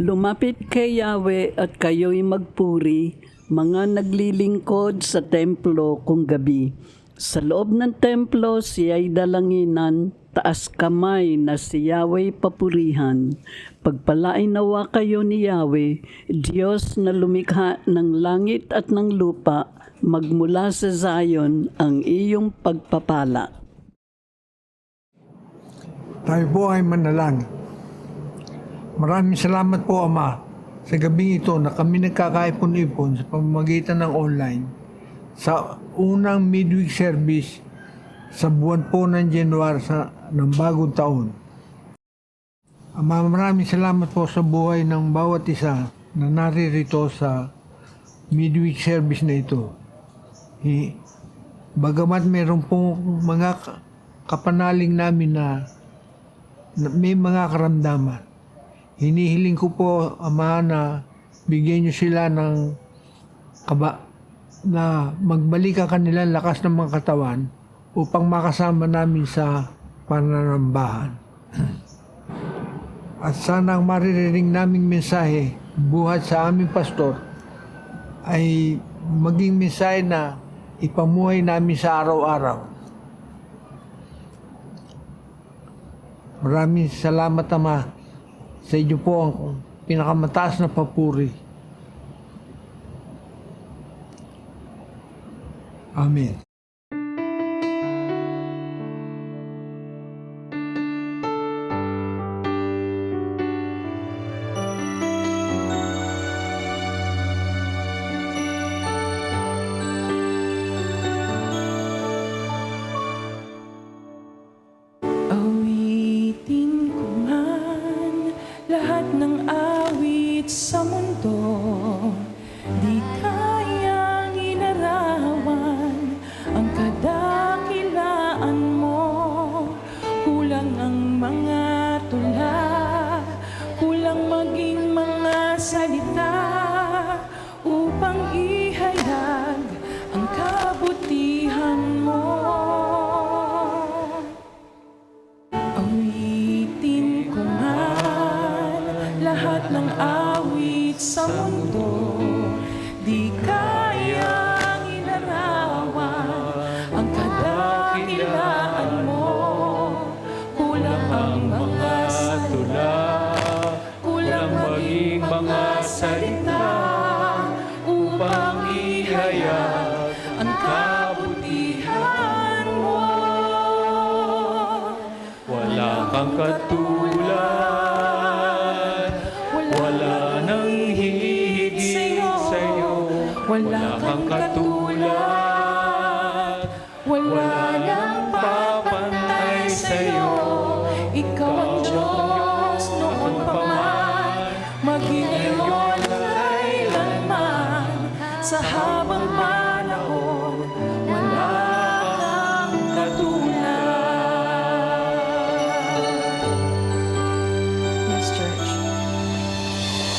Lumapit kay Yahweh at kayo'y magpuri, mga naglilingkod sa templo kung gabi. Sa loob ng templo siya'y dalanginan, taas kamay na si Yahweh papurihan. Pagpalain nawa kayo ni Yahweh, Diyos na lumikha ng langit at ng lupa, magmula sa Zion ang iyong pagpapala. Tayo po ay manalangin. Maraming salamat po, Ama, sa gabing ito na kami nagkakaipon-ipon sa pamamagitan ng online sa unang midweek service sa buwan po ng January ng bagong taon. Ama, maraming salamat po sa buhay ng bawat isa na naririto sa midweek service na ito. Bagamat meron po mga kapanaling namin na may mga karamdaman, hinihiling ko po, Ama, na bigyan niyo sila ng na magbalik ang kanilang lakas ng mga katawan upang makasama namin sa pananambahan. At sana ang maririnig naming mensahe buhat sa aming pastor ay maging mensahe na ipamuhay namin sa araw-araw. Maraming salamat, Ama. Sa inyo po ang pinakamataas na papuri. Amen. Awitin ko man lahat ng awit sa mundo, di kayang inarawan ang kadakilaan mo. Kulang ang mga tula, kulang maging mga salita upang ihayag ang kabutihan mo. Awitin ko man lahat ng awit sa mundo, di kayang inarawan ang kadakilaan mo. Kulang ang mga tula, kulang maging mga salita upang ihayag ang kabutihan mo. Wala kang katulad, wala nang hihigit sa'yo. Wala kang katulad, wala nang papantay sa'yo. Ikaw ang Diyos noon pa man, maging ngayon kailanman. Sa habang panahon, wala kang katulad. Yes, Church.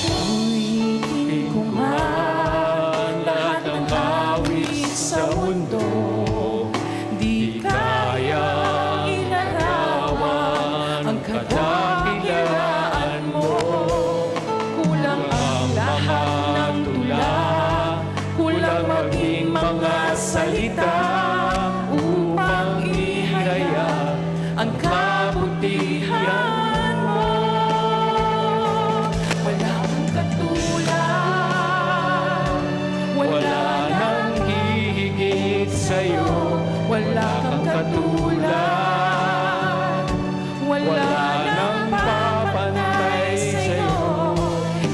Awitin ko man lahat ng awit sa mundo, di kayang inarawan ang kadakilaan mo. Kulang ang lahat ng tula, kulang maging mga salita upang ihayag ang kabutihan mo. Wala kang katulad, wala nang hihigit sa'yo. Wala kang katulad, wala nang papantay sa'yo.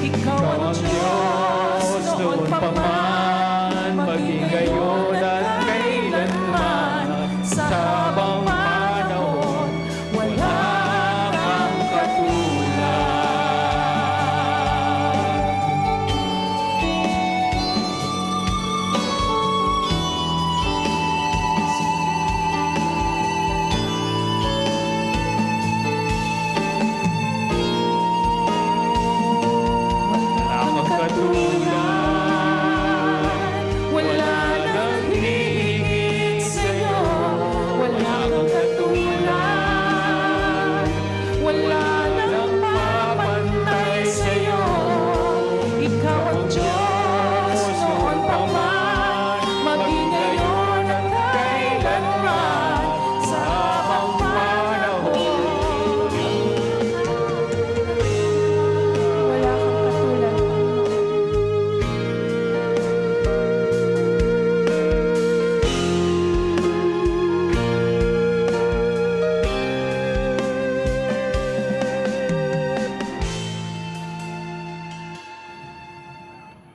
Ikaw ang Diyos noon pa man, maging ngayon at kailanman. Sa habang panahon, wala kang katulad.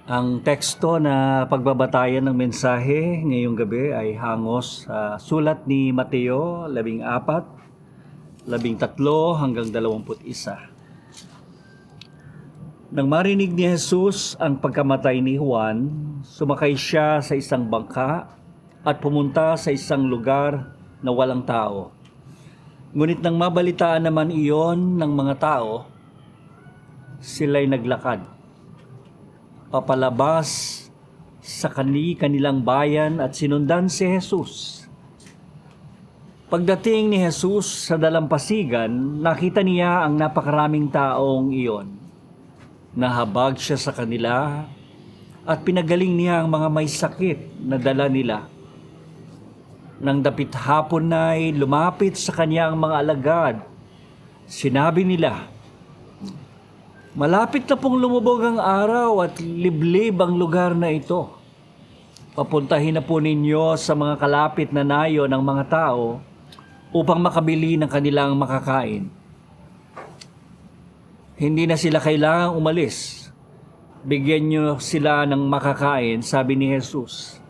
Ang teksto na pagbabatayan ng mensahe ngayong gabi ay hangos sa sulat ni Mateo 14, 13 hanggang 21. Nang marinig ni Jesus ang pagkamatay ni Juan, sumakay siya sa isang bangka at pumunta sa isang lugar na walang tao. Ngunit nang mabalitaan naman iyon ng mga tao, sila'y naglakad papalabas sa kanilang bayan at sinundan si Jesus. Pagdating ni Jesus sa dalampasigan, nakita niya ang napakaraming taong iyon. Nahabag siya sa kanila at pinagaling niya ang mga may sakit na dala nila. Nang dapit hapon na'y lumapit sa kanya ang mga alagad. Sinabi nila, "Malapit na pong lumubog ang araw at liblib ang lugar na ito. Papuntahin na po ninyo sa mga kalapit na nayo ng mga tao upang makabili ng kanilang makakain." Hindi na sila kailangang umalis. Bigyan nyo sila ng makakain, sabi ni Jesus.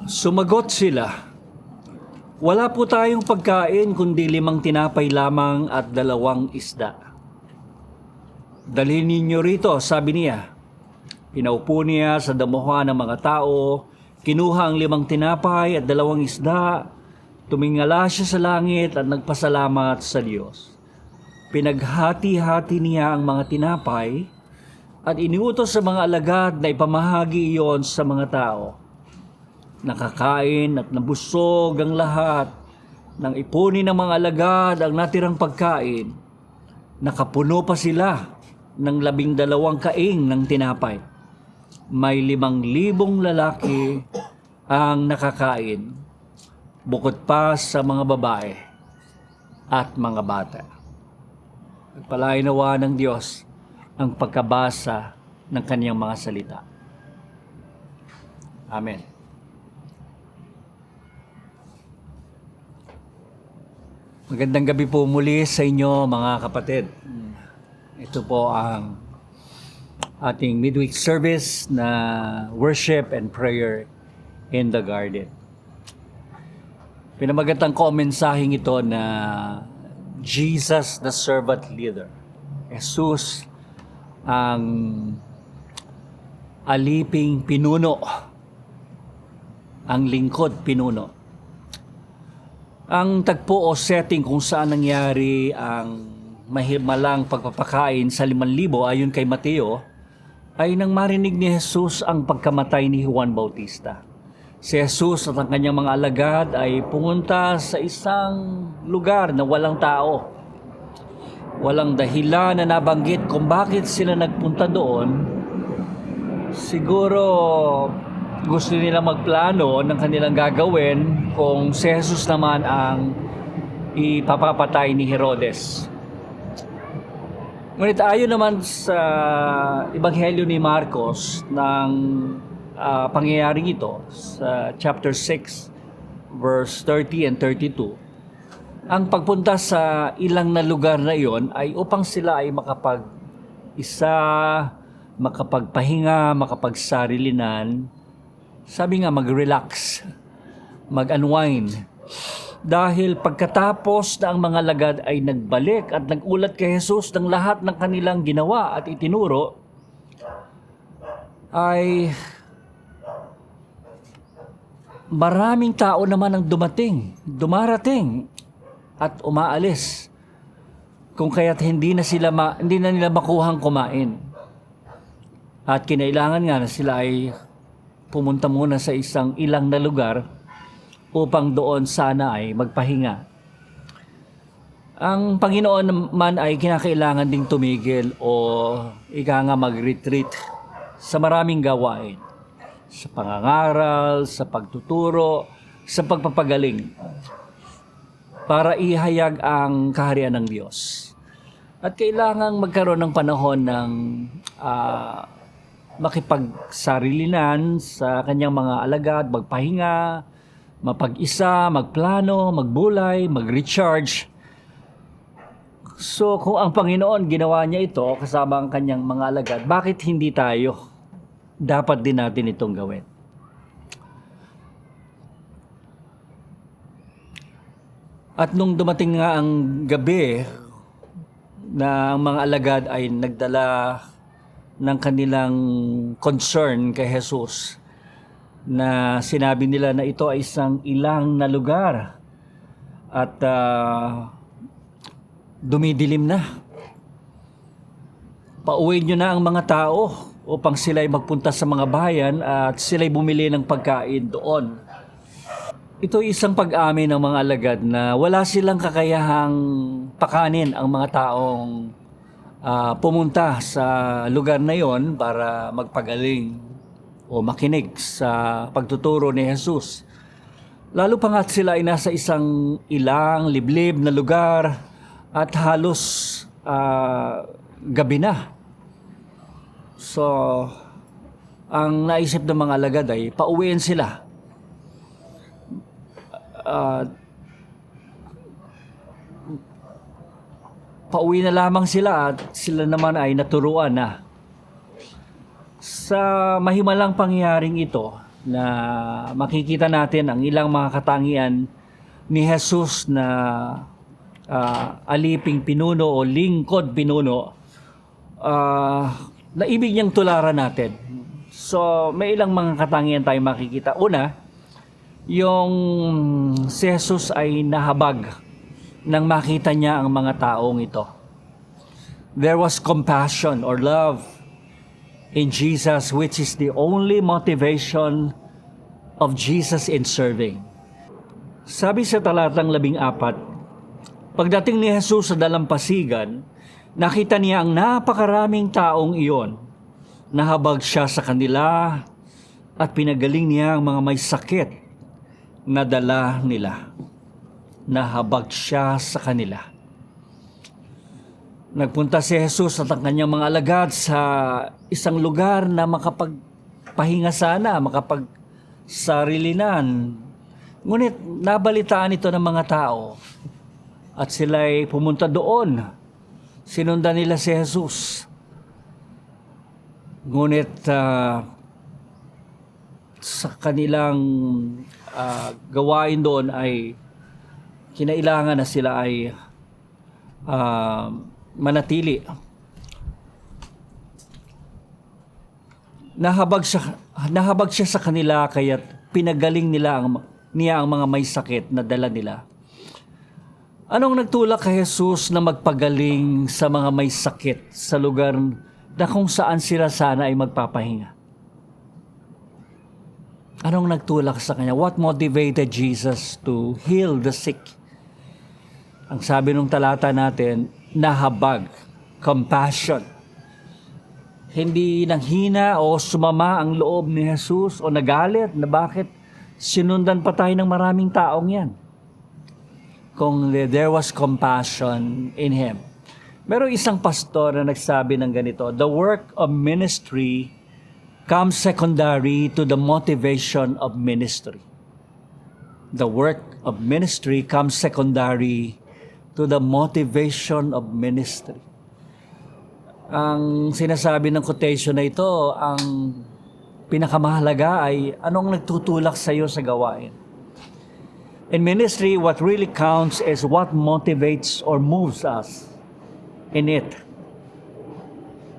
Sumagot sila, "Wala po tayong pagkain kundi 5 tinapay lamang at 2 isda. Dalhin ninyo rito," sabi niya. Pinaupo niya sa damuhan ng mga tao, kinuha ang 5 tinapay at 2 isda, tumingala siya sa langit at nagpasalamat sa Diyos. Pinaghati-hati niya ang mga tinapay at iniutos sa mga alagad na ipamahagi iyon sa mga tao. Nakakain at nabusog ang lahat. Nang ipunin ng mga alagad ang natirang pagkain, nakapuno pa sila ng 12 kaing ng tinapay. May 5,000 lalaki ang nakakain, bukod pa sa mga babae at mga bata. Pagpalain nawa ng Diyos ang pagkabasa ng kaniyang mga salita. Amen. Magandang gabi po muli sa inyo mga kapatid. Ito po ang ating midweek service na worship and prayer in the garden. Pinamagatang ko ang mensaheng ito na Jesus the servant leader. Jesus ang aliping pinuno, ang lingkod pinuno. Ang tagpo o setting kung saan nangyari ang mahimalang pagpapakain sa 5,000 ayon kay Mateo ay nang marinig ni Jesus ang pagkamatay ni Juan Bautista. Si Jesus at ang kanyang mga alagad ay pumunta sa isang lugar na walang tao. Walang dahilan na nabanggit kung bakit sila nagpunta doon. Siguro gusto nila magplano ng kanilang gagawin kung si Jesus naman ang ipapapatay ni Herodes. Ngunit ayon naman sa Ebanghelyo ni Marcos ng pangyayaring ito sa chapter 6 verse 30 and 32, ang pagpunta sa ilang na lugar na iyon ay upang sila ay makapag-isa, makapagpahinga, makapagsarilinan. Sabi nga, mag-relax, mag-unwind. Dahil pagkatapos na ang mga lagad ay nagbalik at nagulat kay Jesus ng lahat ng kanilang ginawa at itinuro, ay maraming tao naman ang dumarating at umaalis. Kung kaya't hindi na nila makuhang kumain. At kinailangan nga na sila ay pumunta muna sa isang ilang na lugar upang doon sana ay magpahinga. Ang Panginoon man ay kinakailangan ding tumigil o ika nga mag-retreat sa maraming gawain. Sa pangangaral, sa pagtuturo, sa pagpapagaling. Para ihayag ang kaharian ng Diyos. At kailangang magkaroon ng panahon ng makipagsarilinan sa kanyang mga alagad, magpahinga, mapag-isa, magplano, magbulay, mag-recharge So kung ang Panginoon ginawa niya ito kasama ang kanyang mga alagad, bakit hindi tayo? Dapat din natin itong gawin. At nung dumating nga ang gabi na ang mga alagad ay nagdala ng kanilang concern kay Jesus, na sinabi nila na ito ay isang ilang na lugar at dumidilim na. Pauwiin nyo na ang mga tao upang sila'y magpunta sa mga bayan at sila'y bumili ng pagkain doon. Ito ay isang pag-amin ng mga alagad na wala silang kakayahang pakanin ang mga taong pumunta sa lugar na yon para magpagaling o makinig sa pagtuturo ni Jesus. Lalo pa nga sila ay nasa isang ilang, liblib na lugar at halos gabi na. So, ang naisip ng mga alagad ay pauwiin sila. Pauwi na lamang sila at sila naman ay naturuan na. Sa mahimalang pangyayaring ito na makikita natin ang ilang mga katangian ni Jesus na aliping pinuno o lingkod pinuno na ibig niyang tularan natin. So may ilang mga katangian tayong makikita. Una, yung si Jesus ay nahabag nang makita niya ang mga taong ito. There was compassion or love in Jesus, which is the only motivation of Jesus in serving. Sabi sa talatang 14, pagdating ni Jesus sa dalampasigan, nakita niya ang napakaraming taong iyon. Nahabag siya sa kanila at pinagaling niya ang mga may sakit na dala nila. Nahabag siya sa kanila. Nagpunta si Jesus at ang kanyang mga alagad sa isang lugar na makapagpahinga sana, makapagsarilinan. Ngunit nabalitaan ito ng mga tao at sila'y pumunta doon. Sinundan nila si Jesus. Ngunit sa kanilang gawain doon ay kinailangan na sila ay manatili. Nahabag siya sa kanila kaya pinagaling niya ang mga may sakit na dala nila. Anong nagtulak kay Jesus na magpagaling sa mga may sakit sa lugar na kung saan sila sana ay magpapahinga? Anong nagtulak sa kanya? What motivated Jesus to heal the sick? Ang sabi ng talata natin, nahabag, compassion. Hindi nanghina o sumama ang loob ni Jesus o nagalit na bakit sinundan pa tayo ng maraming taong yan. Kung there was compassion in Him. Meron isang pastor na nagsabi ng ganito, the work of ministry comes secondary to the motivation of ministry. The work of ministry comes secondary to the motivation of ministry. Ang sinasabi ng quotation na ito, ang pinakamahalaga ay anong nagtutulak sa iyo sa gawain. In ministry, what really counts is what motivates or moves us in it.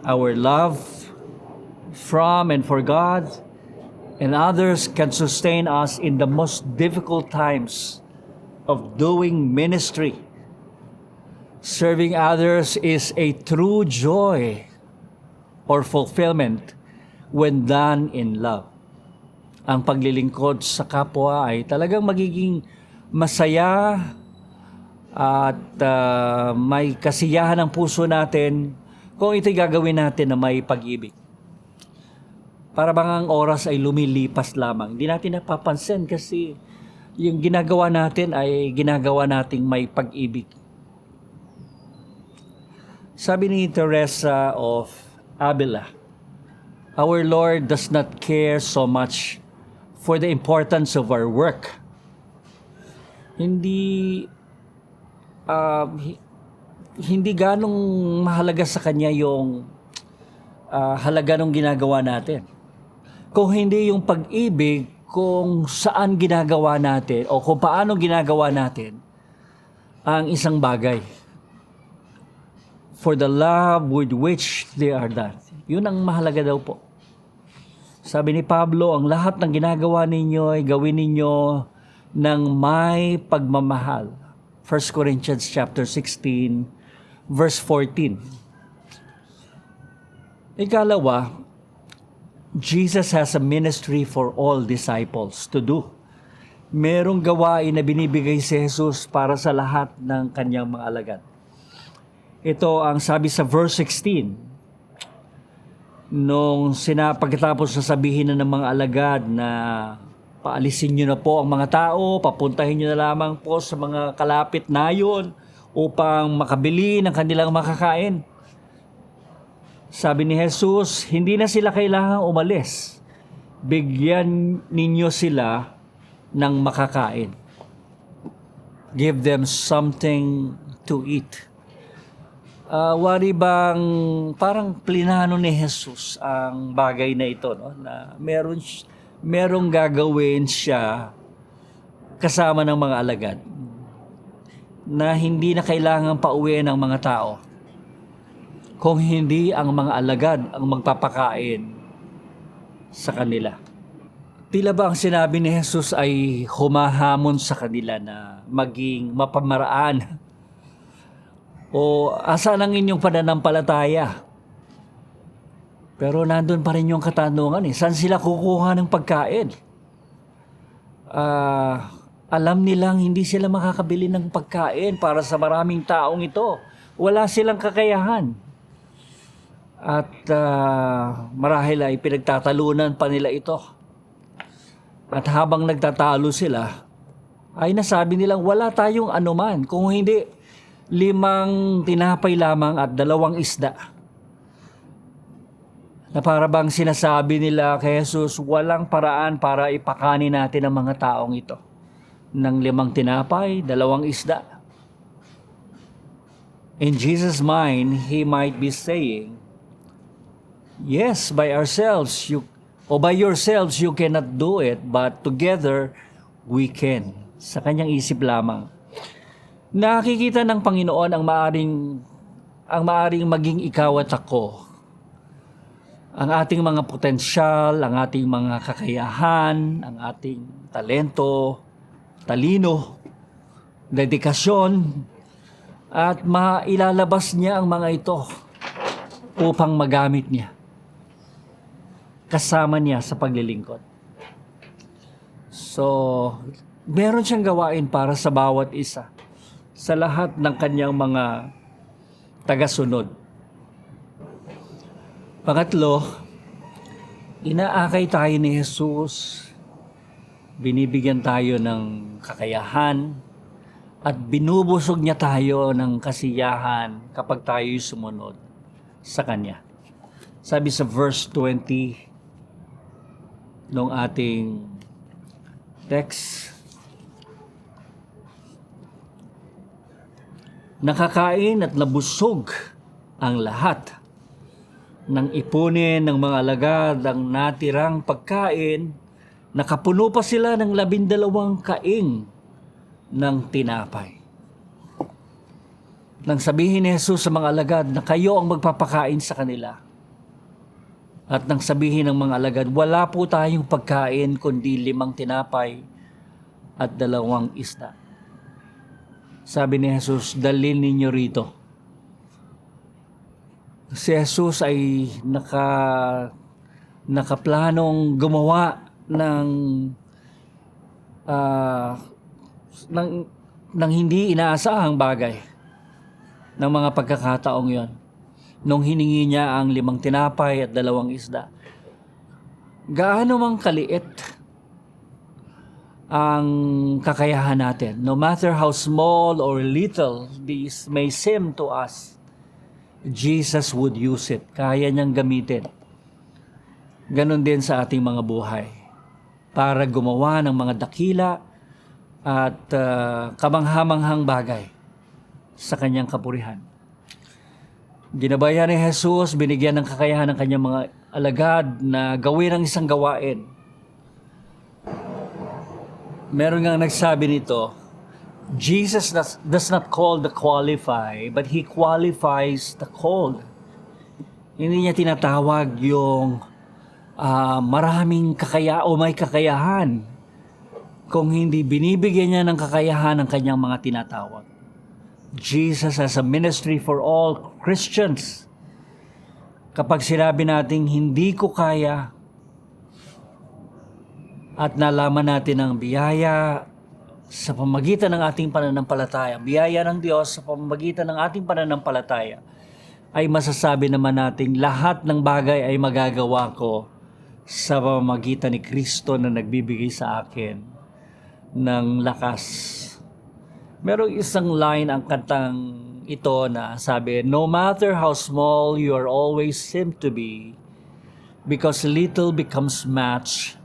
Our love from and for God and others can sustain us in the most difficult times of doing ministry. Serving others is a true joy or fulfillment when done in love. Ang paglilingkod sa kapwa ay talagang magiging masaya at may kasiyahan ang puso natin kung ito'y gagawin natin na may pag-ibig. Para bang ang oras ay lumilipas lamang. Hindi natin napapansin kasi yung ginagawa natin ay ginagawa nating may pag-ibig. Sabi ni Teresa of Avila, our Lord does not care so much for the importance of our work. hindi ganong mahalaga sa kanya yung halaga ng ginagawa natin. Kung hindi yung pag-ibig kung saan ginagawa natin o kung paano ginagawa natin ang isang bagay. For the love with which they are done. Yun ang mahalaga daw po. Sabi ni Pablo, ang lahat ng ginagawa ninyo ay gawin ninyo ng may pagmamahal. 1 Corinthians chapter 16, verse 14. Ikalawa, Jesus has a ministry for all disciples to do. Merong gawain na binibigay si Jesus para sa lahat ng kanyang mga alagad. Ito ang sabi sa verse 16. Nung pagkatapos na sabihin na ng mga alagad na paalisin nyo na po ang mga tao, papuntahin nyo na lamang po sa mga kalapit na yon upang makabili ng kanilang makakain. Sabi ni Jesus, hindi na sila kailangang umalis. Bigyan ninyo sila ng makakain. Give them something to eat. Wari bang parang plinano ni Jesus ang bagay na ito, no? Na merong gagawin siya kasama ng mga alagad na hindi na kailangan pauwiin ng mga tao. Kung hindi ang mga alagad ang magpapakain sa kanila. Tila ba ang sinabi ni Jesus ay humahamon sa kanila na maging mapamaraan? O asa ang inyong pananampalataya? Pero nandun pa rin yung katanungan saan sila kukuha ng pagkain? Alam nilang hindi sila makakabili ng pagkain para sa maraming taong ito. Wala silang kakayahan. At marahil ay pinagtatalunan pa nila ito. At habang nagtatalo sila, ay nasabi nilang wala tayong anuman. Kung hindi, 5 tinapay lamang at 2 isda. Na para bang sinasabi nila kay Jesus, walang paraan para ipakanin natin ang mga taong ito. Ng 5 tinapay, 2 isda. In Jesus' mind, He might be saying, yes, by ourselves, by yourselves, you cannot do it, but together, we can. Sa kanyang isip lamang. Nakikita ng Panginoon ang maaring maging ikaw at ako. Ang ating mga potensyal, ang ating mga kakayahan, ang ating talento, talino, dedikasyon, at mailalabas niya ang mga ito upang magamit niya. Kasama niya sa paglilingkod. So, meron siyang gawain para sa bawat isa. Sa lahat ng kanyang mga tagasunod. Pangatlo, inaakay tayo ni Jesus, binibigyan tayo ng kakayahan, at binubusog niya tayo ng kasiyahan kapag tayo'y sumunod sa Kanya. Sabi sa verse 20 ng ating text, nakakain at nabusog ang lahat ng ipunin ng mga alagad ang natirang pagkain, nakapuno pa sila ng 12 kaing ng tinapay. Nang sabihin ni Jesus sa mga alagad na kayo ang magpapakain sa kanila, at nang sabihin ng mga alagad, wala po tayong pagkain kundi 5 tinapay at 2 isda. Sabi ni Jesus, dalhin ninyo rito. Si Jesus ay nakaplanong gumawa ng hindi inaasahang bagay ng mga pagkakataong yon. Nung hiningi niya ang 5 tinapay at 2 isda. Gaano mang kaliit ang kakayahan natin, no matter how small or little this may seem to us, Jesus would use it. Kaya niyang gamitin. Ganon din sa ating mga buhay. Para gumawa ng mga dakila at kamanghamanghang bagay sa kanyang kapurihan. Ginabayan ni Jesus, binigyan ng kakayahan ng kanyang mga alagad na gawin ang isang gawain. Meron nga nagsabi nito, Jesus does not call the qualified, but He qualifies the called. Hindi niya tinatawag yung maraming o may kakayahan, kung hindi binibigyan niya ng kakayahan ng kanyang mga tinatawag. Jesus has a ministry for all Christians. Kapag sinabi nating hindi ko kaya at nalaman natin ang biyaya sa pamamagitan ng ating pananampalataya, biyaya ng Diyos sa pamamagitan ng ating pananampalataya, ay masasabi naman nating lahat ng bagay ay magagawa ko sa pamamagitan ni Kristo na nagbibigay sa akin ng lakas. Merong isang line ang kantang ito na sabi, no matter how small you are always seem to be, because little becomes much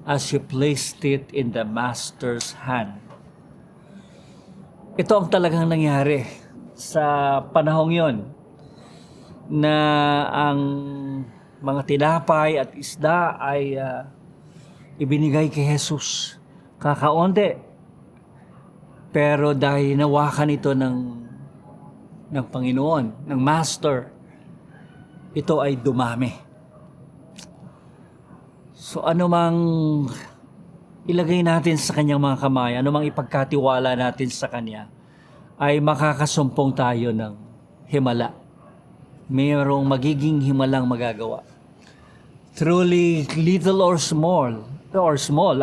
as you placed it in the Master's hand. Ito ang talagang nangyari sa panahong yon na ang mga tinapay at isda ay ibinigay kay Jesus. Kakaunti. Pero dahil nawakan ito ng Panginoon, ng Master, ito ay dumami. So anumang ilagay natin sa kanyang mga kamay, anumang ipagkatiwala natin sa kanya, ay makakasumpong tayo ng himala. Mayroong magiging himalang magagawa. Truly, little or small,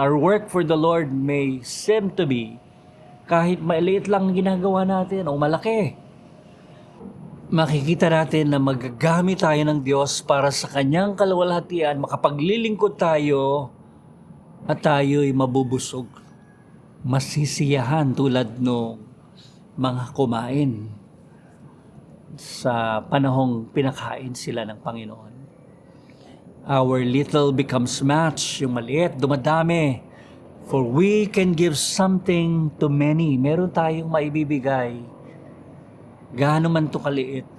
our work for the Lord may seem to be kahit maliit lang ginagawa natin o malaki. Makikita natin na magagamit tayo ng Diyos para sa kanyang kaluwalhatian, makapaglilingkod tayo at tayo'y mabubusog. Masisiyahan tulad ng mga kumain sa panahong pinakain sila ng Panginoon. Our little becomes much, yung maliit, dumadami. For we can give something to many. Meron tayong maibibigay. Gaano man to kaliit.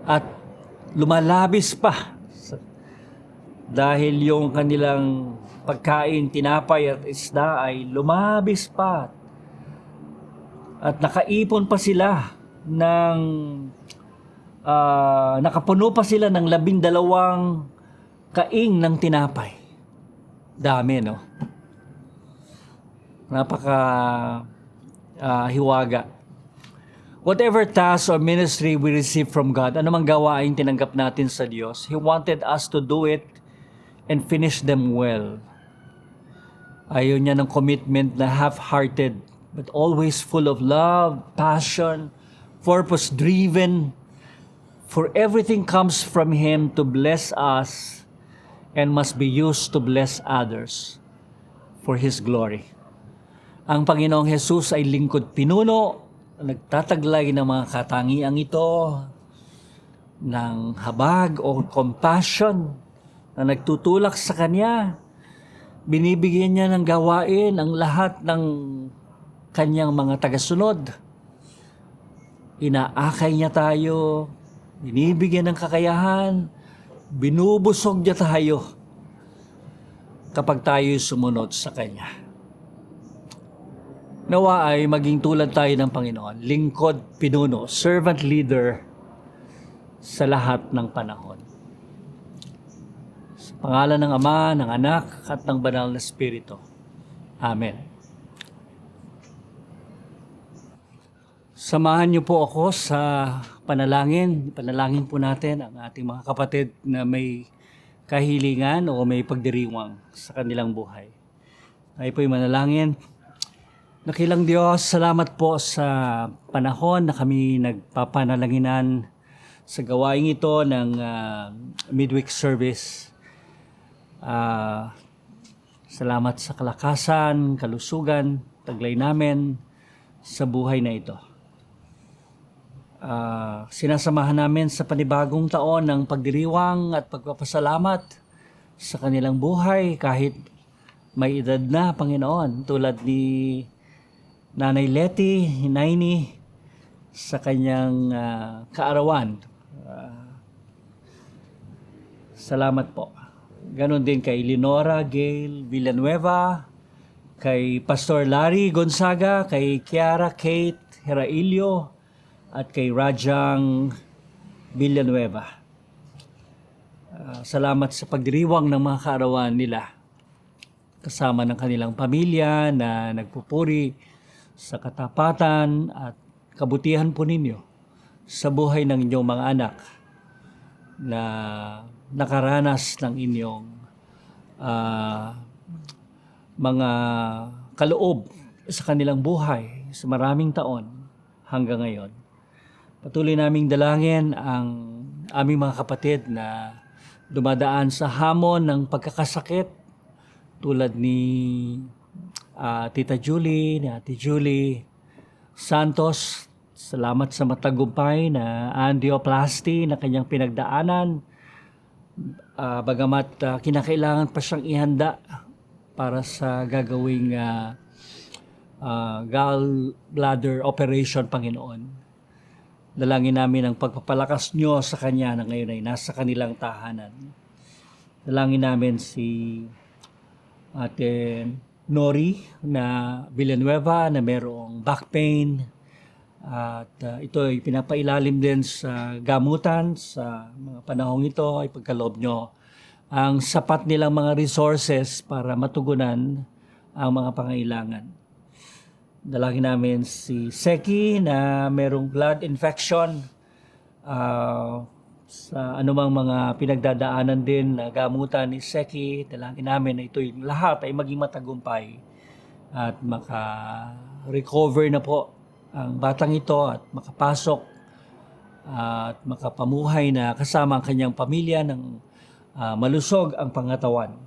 At lumalabis pa. Dahil yung kanilang pagkain, tinapay at isda ay lumabis pa. At nakaipon pa sila ng nakapuno pa sila ng 12 kaing ng tinapay. Dami, no? Napaka hiwaga. Whatever task or ministry we receive from God, anumang gawain tinanggap natin sa Diyos, He wanted us to do it and finish them well. Ayaw niya ng commitment na half-hearted, but always full of love, passion, purpose-driven. For everything comes from Him to bless us and must be used to bless others for His glory. Ang Panginoong Jesus ay lingkod pinuno, nagtataglay ng mga katangiang ito, ng habag o compassion na nagtutulak sa Kanya. Binibigyan niya ng gawain ang lahat ng Kanyang mga tagasunod. Inaakay niya tayo, binibigyan ng kakayahan, binubusog niya tayo kapag tayo sumunod sa Kanya. Nawa ay maging tulad tayo ng Panginoon, lingkod pinuno, servant leader sa lahat ng panahon. Sa pangalan ng Ama, ng Anak, at ng Banal na Espiritu. Amen. Samahan niyo po ako sa panalangin. Panalangin po natin ang ating mga kapatid na may kahilingan o may pagdiriwang sa kanilang buhay. Tayo po'y manalangin. Nakilang Diyos, salamat po sa panahon na kami nagpapanalanginan sa gawain ito ng midweek service. Salamat sa kalakasan, kalusugan, taglay namin sa buhay na ito. Sinasamahan namin sa panibagong taon ng pagdiriwang at pagpapasalamat sa kanilang buhay kahit may edad na, Panginoon, tulad ni Nanay Letty, Naini, sa kanyang kaarawan. Salamat po. Ganon din kay Lenora Gail Villanueva, kay Pastor Larry Gonzaga, kay Kiara Kate Herailio, at kay Rajang Villanueva. Salamat sa pagdiriwang ng mga kaarawan nila kasama ng kanilang pamilya na nagpupuri sa katapatan at kabutihan po ninyo sa buhay ng inyong mga anak na nakaranas ng inyong mga kaloob sa kanilang buhay sa maraming taon hanggang ngayon. Patuloy naming dalangin ang aming mga kapatid na dumadaan sa hamon ng pagkakasakit tulad ni Tita Julie, ni Ate Julie Santos. Salamat sa matagumpay na angioplasty na kanyang pinagdaanan. Bagamat kinakailangan pa siyang ihanda para sa gagawing gallbladder operation, Panginoon. Dalangin namin ang pagpapalakas nyo sa kanya na ngayon ay nasa kanilang tahanan. Dalangin namin si Ate Nori na Villanueva na mayroong back pain. At ito ay pinapailalim din sa gamutan sa mga panahong ito. Ay pagkaloob nyo ang sapat nilang mga resources para matugunan ang mga pangailangan. Dalangin namin si Seki na merong blood infection sa anumang mga pinagdadaanan din na gamutan ni Seki. Dalangin namin na ito yung lahat ay maging matagumpay at maka-recover na po ang batang ito at makapasok at makapamuhay na kasama ang kanyang pamilya ng malusog ang pangatawan.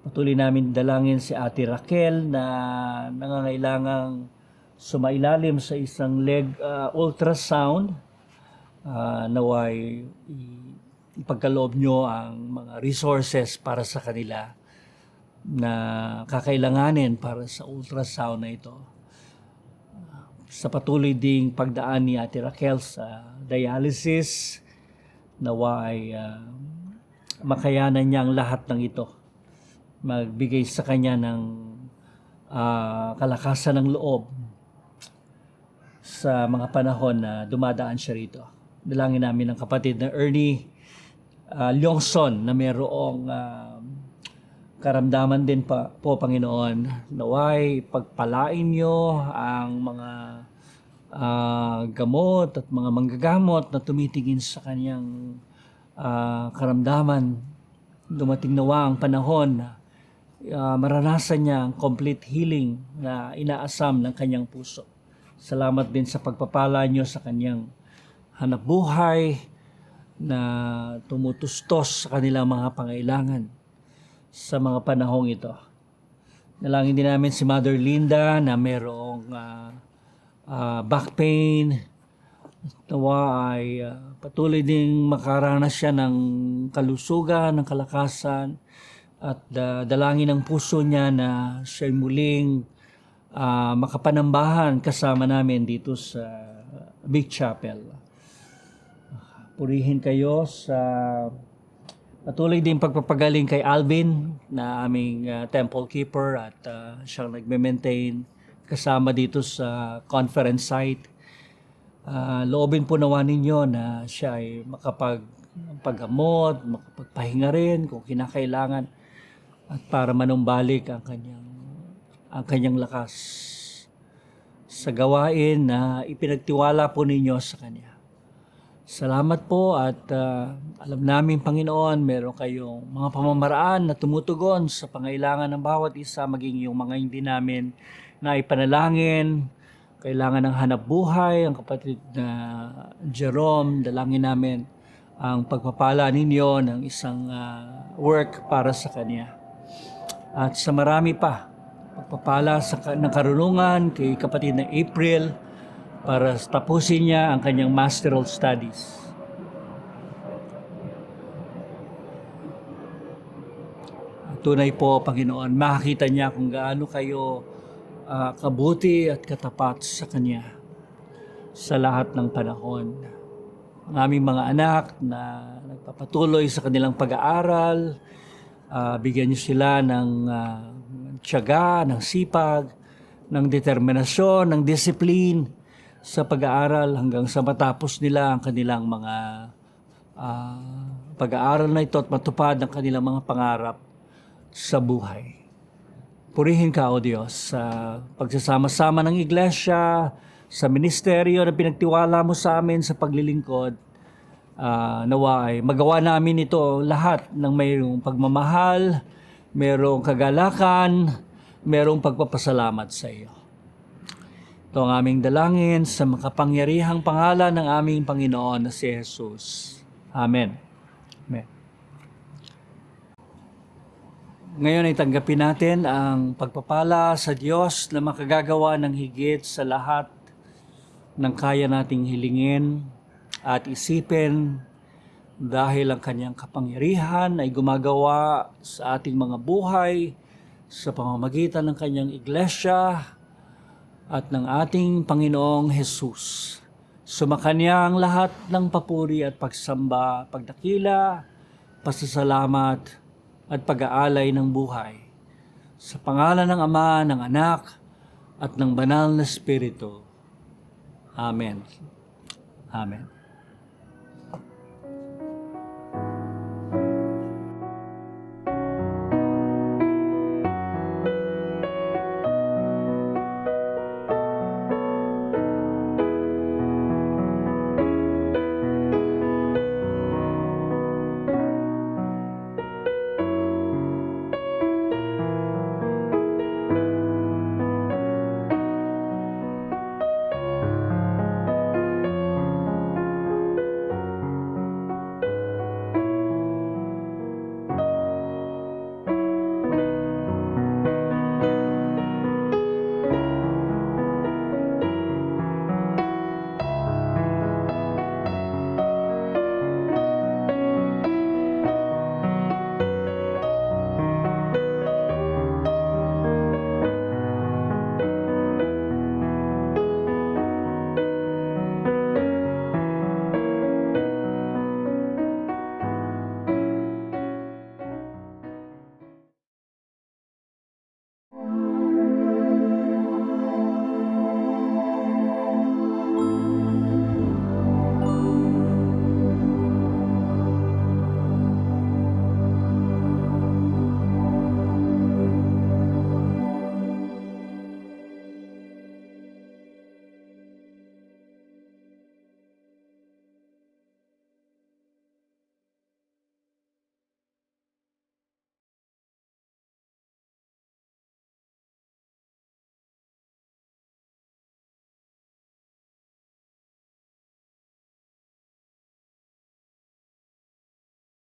Patuloy namin dalangin si Ate Raquel na nangangailangang sumailalim sa isang leg ultrasound. Naway ipagkaloob nyo ang mga resources para sa kanila na kakailanganin para sa ultrasound na ito. Sa patuloy ding pagdaan ni Ate Raquel sa dialysis, naway makayanan niya ang lahat ng ito. Magbigay sa kanya ng kalakasan ng loob sa mga panahon na dumadaan siya rito. Dalangin namin ang kapatid na Ernie Leongson na mayroong karamdaman din po, Panginoon. Naway pagpalain niyo ang mga gamot at mga manggagamot na tumitingin sa kanyang karamdaman. Dumating nawa ang panahon na maranasan niya ang complete healing na inaasam ng kanyang puso. Salamat din sa pagpapala niyo sa kanyang hanapbuhay na tumutustos sa kanilang mga pangailangan sa mga panahong ito. Nalangin din namin si Mother Linda na mayroong back pain. Nawa ay patuloy ding makaranas siya ng kalusugan, ng kalakasan, at dalangin ng puso niya na siya'y muling makapanambahan kasama namin dito sa Big Chapel. Purihin kayo sa patuloy din pagpapagaling kay Alvin na aming temple keeper at siyang nagme-maintain kasama dito sa conference site. Loobin po nawa ninyo na siya ay makapaggamot, makapagpahinga rin kung kinakailangan at para manumbalik ang kanyang lakas sa gawain na ipinagtiwala po ninyo sa kanya. Salamat po at alam namin, Panginoon, meron kayong mga pamamaraan na tumutugon sa pangailangan ng bawat isa, maging yung mga hindi namin na ipanalangin. Kailangan ng hanap buhay, ang kapatid na Jerome, dalangin namin ang pagpapala ninyo ng isang work para sa kanya. At sa marami pa, pagpapala ng karunungan kay kapatid na April para tapusin niya ang kanyang masteral studies. Tunay po, Panginoon, makikita niya kung gaano kayo kabuti at katapat sa Kanya. sa lahat ng panahon. Ang aming mga anak na nagpapatuloy sa kanilang pag-aaral, bigyan niyo sila ng tiyaga, ng sipag, ng determinasyon, ng discipline sa pag-aaral hanggang sa matapos nila ang kanilang mga pag-aaral na ito at matupad ang kanilang mga pangarap sa buhay. Purihin ka, O Diyos, sa pagsasama-sama ng iglesia, sa ministeryo na pinagtiwala mo sa amin sa paglilingkod. Nawa ay magawa namin ito lahat ng mayroong pagmamahal, mayroong kagalakan, mayroong pagpapasalamat sa iyo. Ito ang aming dalangin sa makapangyarihang pangalan ng aming Panginoon na si Jesus. Amen. Amen. Ngayon ay tanggapin natin ang pagpapala sa Diyos na makagagawa ng higit sa lahat ng kaya nating hilingin at isipin dahil ang kanyang kapangyarihan ay gumagawa sa ating mga buhay sa pamamagitan ng kanyang iglesia at ng ating Panginoong Jesus. Sumakanya ang lahat ng papuri at pagsamba, pagdakila, pasasalamat at pag-aalay ng buhay. Sa pangalan ng Ama, ng Anak, at ng Banal na Espiritu. Amen. Amen.